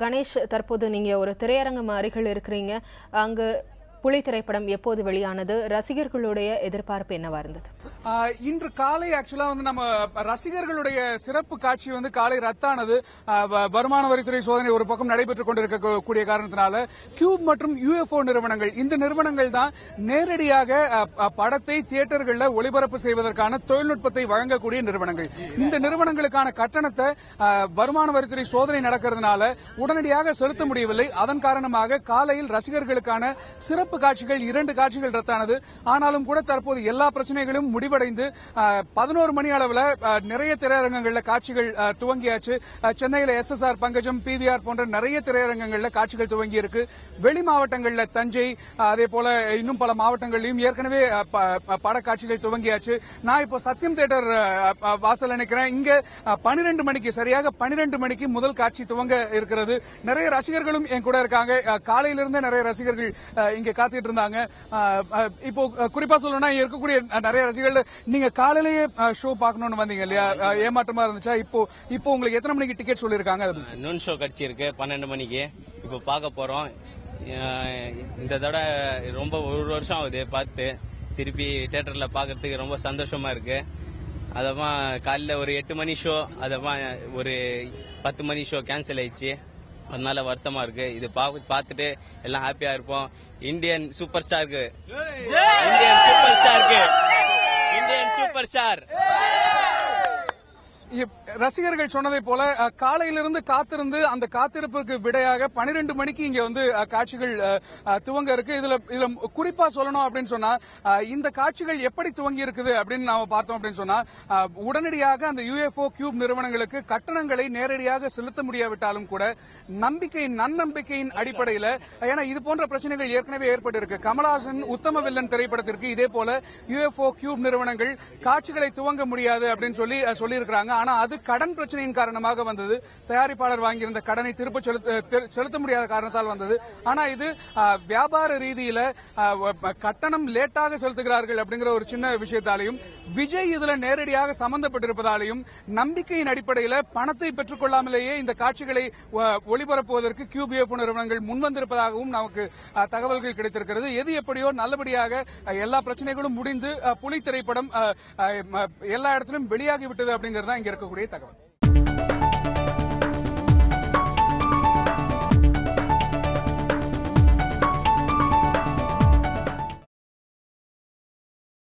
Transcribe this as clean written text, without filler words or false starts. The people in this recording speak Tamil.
கணேஷ், தற்போது நீங்க ஒரு திரையரங்கம் அருகில் இருக்கிறீங்க. அங்கு புலி திரைப்படம் எப்போது வெளியானது? ரசிகர்களுடைய எதிர்பார்ப்பு என்னவா இருந்தது? இன்று காலை ஆக்சுவலா நம்ம ரசிகர்களுடைய சிறப்பு காட்சி காலை ரத்தானது. வருமான வரித்துறை சோதனை ஒரு பக்கம் நடைபெற்றுக் கொண்டிருக்கக்கூடிய காரணத்தினால கியூப் மற்றும் யுஎஃப்ஓ நிறுவனங்கள், இந்த நிறுவனங்கள் தான் நேரடியாக படத்தை தியேட்டர்களில் ஒளிபரப்பு செய்வதற்கான தொழில்நுட்பத்தை வழங்கக்கூடிய நிறுவனங்கள். இந்த நிறுவனங்களுக்கான கட்டணத்தை வருமான வரித்துறை சோதனை நடக்கிறதுனால உடனடியாக செலுத்த முடியவில்லை. அதன் காரணமாக காலையில் ரசிகர்களுக்கான சிறப்பு காட்சிகள் 2 காட்சிகள் ரத்தானது. ஆனாலும் கூட தற்போது எல்லா பிரச்சனைகளும் முடிவடைந்து 11 மணி அளவில் நிறைய திரையரங்கங்களில் காட்சிகள் துவங்கியாச்சு. சென்னையில் SSR, பங்கஜம், PVR போன்ற நிறைய திரையரங்கங்களில் காட்சிகள் துவங்கி இருக்கு. வெளி மாவட்டங்களில் தஞ்சை, அதே போல இன்னும் பல மாவட்டங்களிலும் ஏற்கனவே படக்காட்சிகள் துவங்கியாச்சு. நான் இப்போ சத்தியம் தியேட்டர் வாசல் நினைக்கிறேன். இங்க 12 மணிக்கு, சரியாக 12 மணிக்கு முதல் காட்சி துவங்க இருக்கிறது. நிறைய ரசிகர்களும் என் கூட இருக்காங்க. காலையிலிருந்து நிறைய ரசிகர்கள் இங்க காத்துட்டு இருந்தாங்க. இப்போ குறிப்பா சொல்லணும்னா இருக்கக்கூடிய நிறைய ரசிகர்கள், நீங்க காலையிலேயே ஷோ பார்க்கணும்னு வந்தீங்க இல்லையா? ஏமாற்றமா இருந்துச்சா? இப்போ உங்களுக்கு எத்தனை மணிக்கு டிக்கெட் சொல்லிருக்காங்க? நூன் ஷோ கிடைச்சிருக்கு 12 மணிக்கு. இப்போ பார்க்க போறோம். இந்த தடவை ரொம்ப ஒரு வருஷம் ஆகுது பார்த்து, திருப்பி தியேட்டர்ல பாக்குறதுக்கு ரொம்ப சந்தோஷமா இருக்கு. அதமா காலையில ஒரு 8 மணி ஷோ, அதமா ஒரு 10 மணி ஷோ கேன்சல் ஆயிடுச்சு. அதனால வருத்தமா இருக்கு. இது பார்த்துட்டு எல்லாம் ஹாப்பியா இருப்போம். இந்தியன் சூப்பர் ஸ்டாருக்கு, இந்தியன் சூப்பர் ஸ்டாருக்கு, இந்தியன் சூப்பர் ஸ்டார். ரசிகர்கள் சொன்னதை போல காலையிலிருந்து காத்திருந்து அந்த காத்திருப்புக்கு விடையாக 12 மணிக்கு இங்க காட்சிகள் துவங்க இருக்கு. இதுல குறிப்பா சொல்லணும் அப்படின்னு சொன்னா, இந்த காட்சிகள் எப்படி துவங்கி இருக்குது அப்படின்னு நாம பார்த்தோம் அப்படின்னு சொன்னா, உடனடியாக அந்த யுஎஃப்ஓ கியூப் நிறுவனங்களுக்கு கட்டணங்களை நேரடியாக செலுத்த முடியாவிட்டாலும் கூட நன்னம்பிக்கையின் அடிப்படையில், ஏன்னா இது போன்ற பிரச்சனைகள் ஏற்கனவே ஏற்பட்டு இருக்கு. கமலஹாசன் உத்தம வில்லன் திரைப்படத்திற்கு இதே போல யுஎஃப்ஓ கியூப் நிறுவனங்கள் காட்சிகளை துவங்க முடியாது அப்படின்னு சொல்லியிருக்கிறாங்க. ஆனா அது கடன் பிரச்சனையின் காரணமாக வந்தது. தயாரிப்பாளர் வாங்கியிருந்த கடனை திரும்ப செலுத்த முடியாத காரணத்தால் வந்தது. ஆனா இது வியாபார ரீதியில கட்டணம் லேட்டாக செலுத்துகிறார்கள் அப்படிங்கிற ஒரு சின்ன விஷயத்தாலையும், விஜய் இதுல நேரடியாக சம்பந்தப்பட்டிருப்பதாலையும், நம்பிக்கையின் அடிப்படையில் பணத்தை பெற்றுக் கொள்ளாமலேயே இந்த காட்சிகளை ஒளிபரப்புவதற்கு கியூப் யுஎஃப்ஓ நிறுவனங்கள் முன்வந்திருப்பதாகவும் நமக்கு தகவல்கள் கிடைத்திருக்கிறது. எது எப்படியோ நல்லபடியாக எல்லா பிரச்சனைகளும் முடிந்து புலி திரைப்படம் எல்லா இடத்திலும் வெளியாகிவிட்டது அப்படிங்கிறது இங்க இருக்கக்கூடிய தகவல்.